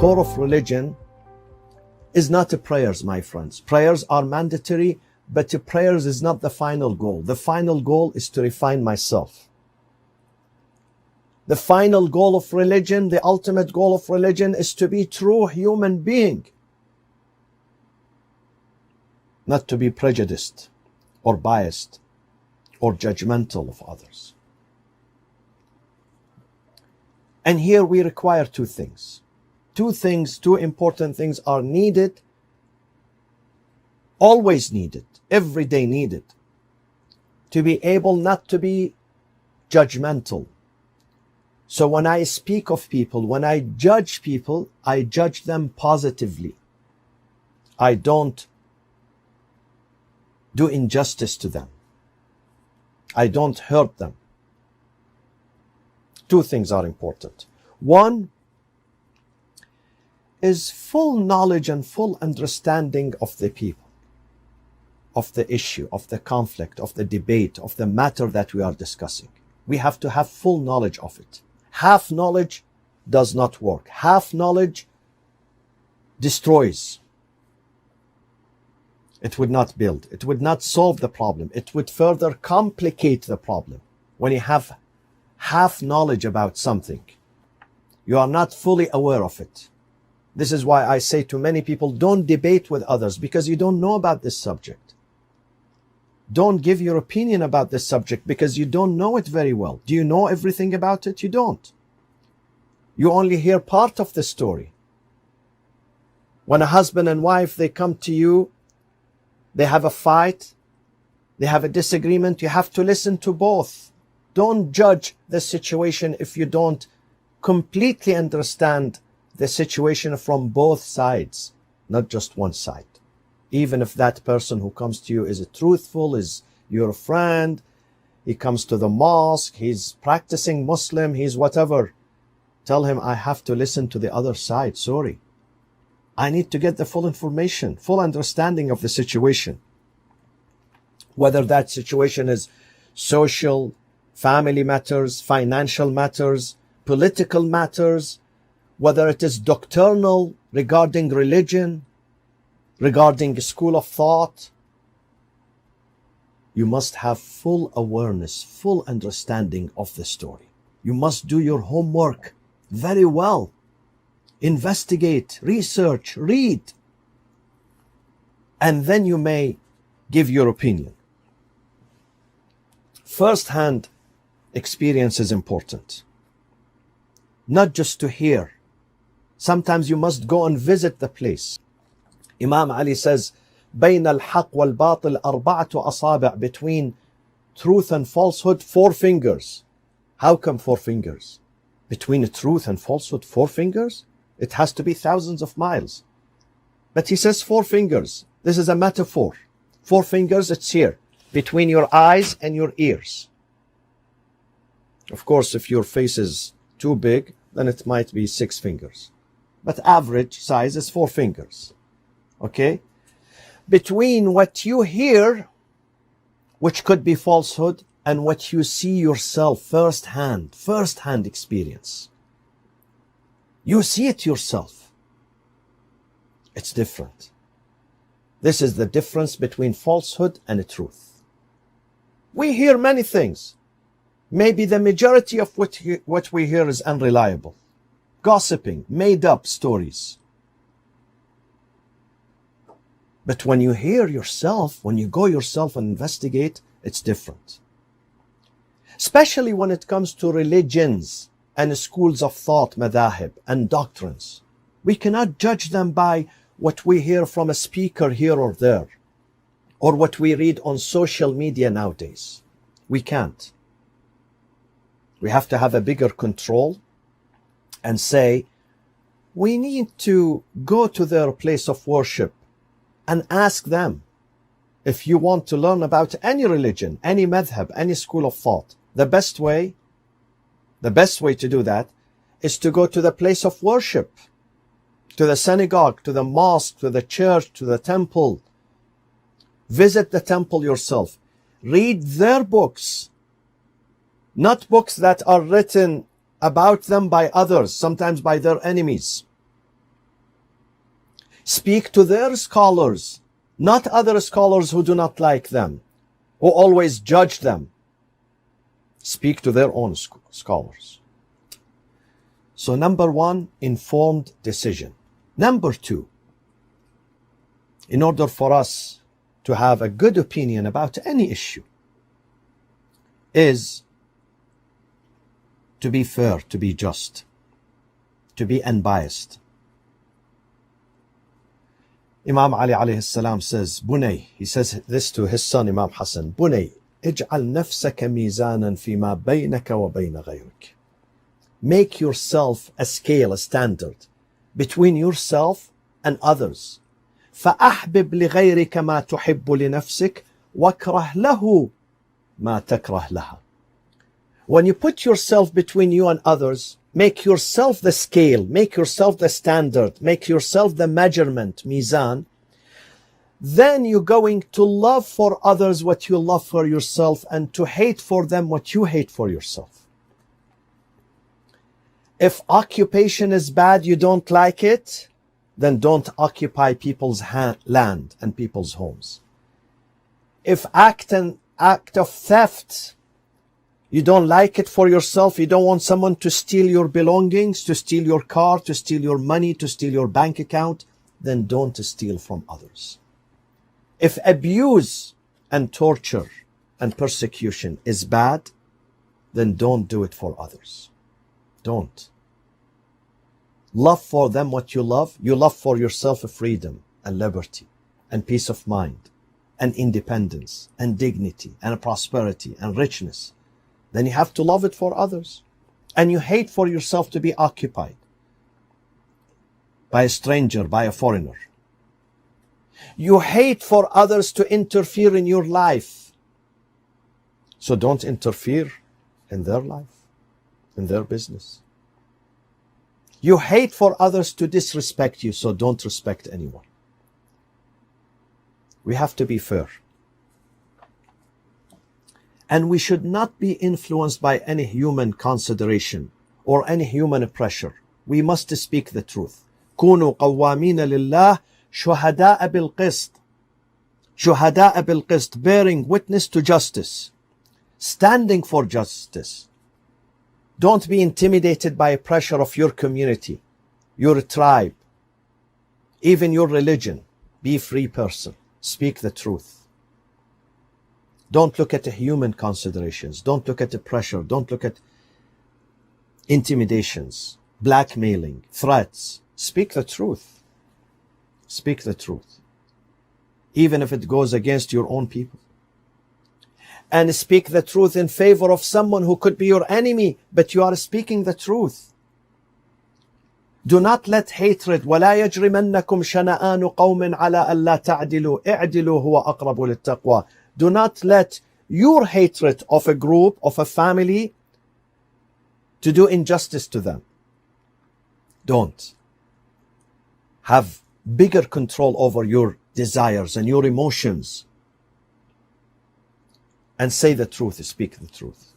core of religion is not prayers, my friends. Prayers are mandatory, but prayers is not the final goal. The final goal is to refine myself. The final goal of religion, the ultimate goal of religion, is to be true human being, not to be prejudiced or biased or judgmental of others. And here we require two things. Two important things are needed, always needed, every day needed, to be able not to be judgmental. So when I speak of people, when I judge people, I judge them positively. I don't do injustice to them. I don't hurt them. Two things are important. One is full knowledge and full understanding of the people, of the issue, of the conflict, of the debate, of the matter that we are discussing. We have to have full knowledge of it. Half knowledge does not work. Half knowledge destroys. It would not build. It would not solve the problem. It would further complicate the problem. When you have half knowledge about something, you are not fully aware of it. This is why I say to many people, don't debate with others because you don't know about this subject. Don't give your opinion about this subject because you don't know it very well. Do you know everything about it? You don't. You only hear part of the story. When a husband and wife, they come to you, they have a fight, they have a disagreement, you have to listen to both. Don't judge the situation if you don't completely understand the situation from both sides, not just one side. Even if that person who comes to you is truthful, is your friend, he comes to the mosque, he's practicing Muslim, he's whatever, tell him, I have to listen to the other side, sorry. I need to get the full information, full understanding of the situation. Whether that situation is social, family matters, financial matters, political matters, whether it is doctrinal regarding religion, regarding a school of thought, you must have full awareness, full understanding of the story. You must do your homework very well. Investigate, research, read, and then you may give your opinion. First-hand experience is important. Not just to hear. Sometimes you must go and visit the place. Imam Ali says, بين الحق والباطل أربعة أصابع, between truth and falsehood, 4 fingers. How come 4 fingers? Between truth and falsehood, 4 fingers? It has to be thousands of miles. But he says 4 fingers. This is a metaphor. 4 fingers, it's here, between your eyes and your ears. Of course, if your face is too big, then it might be 6 fingers. But average size is 4 fingers. Okay? Between what you hear, which could be falsehood, and what you see yourself first-hand experience. You see it yourself. It's different. This is the difference between falsehood and truth. We hear many things. Maybe the majority of what we hear is unreliable. Gossiping, made up stories. But when you hear yourself, when you go yourself and investigate, it's different. Especially when it comes to religions and schools of thought, madahib, and doctrines. We cannot judge them by what we hear from a speaker here or there, or what we read on social media nowadays. We can't. We have to have a bigger control and say, we need to go to their place of worship and ask them, if you want to learn about any religion, any madhab, any school of thought, the best way to do that is to go to the place of worship, to the synagogue, to the mosque, to the church, to the temple. Visit the temple yourself. Read their books, not books that are written about them by others, sometimes by their enemies. Speak to their scholars, not other scholars who do not like them, who always judge them. Speak to their own scholars. So number one, informed decision. Number two, in order for us to have a good opinion about any issue, is to be fair, to be just, to be unbiased. Imam Ali alayhi salam says, Bunay, he says this to his son Imam Hassan, Bunay, اجعل نفسك ميزانا فيما بينك وبين غيرك. Make yourself a scale, a standard between yourself and others. فأحبب لغيرك ما تحب لنفسك واكره له ما تكره لها. When you put yourself between you and others, make yourself the scale, make yourself the standard, make yourself the measurement, mizan, then you're going to love for others what you love for yourself and to hate for them what you hate for yourself. If occupation is bad, you don't like it, then don't occupy people's land and people's homes. If act of theft, you don't like it for yourself, you don't want someone to steal your belongings, to steal your car, to steal your money, to steal your bank account, then don't steal from others. If abuse and torture and persecution is bad, then don't do it for others. Don't. Love for them what you love. You love for yourself freedom and liberty and peace of mind and independence and dignity and prosperity and richness. Then you have to love it for others. And you hate for yourself to be occupied by a stranger, by a foreigner. You hate for others to interfere in your life. So don't interfere in their life, in their business. You hate for others to disrespect you, so don't respect anyone. We have to be fair. And we should not be influenced by any human consideration or any human pressure. We must speak the truth. كونوا قوامين لله شهداء بالقسط. شهداء بالقسط, bearing witness to justice, standing for justice. Don't be intimidated by pressure of your community, your tribe, even your religion. Be a free person. Speak the truth. Don't look at the human considerations. Don't look at the pressure. Don't look at intimidations, blackmailing, threats. Speak the truth. Speak the truth. Even if it goes against your own people. And speak the truth in favor of someone who could be your enemy, but you are speaking the truth. Do not let hatred, وَلَا يَجْرِمَنَّكُمْ شَنَآنُ قَوْمٍ عَلَىٰ أَلَّا تَعْدِلُوا اعْدِلُوا هُوَ أَقْرَبُ لِلتَّقْوَى. Do not let your hatred of a group, of a family, to do injustice to them. Don't. Have bigger control over your desires and your emotions. And say the truth, speak the truth.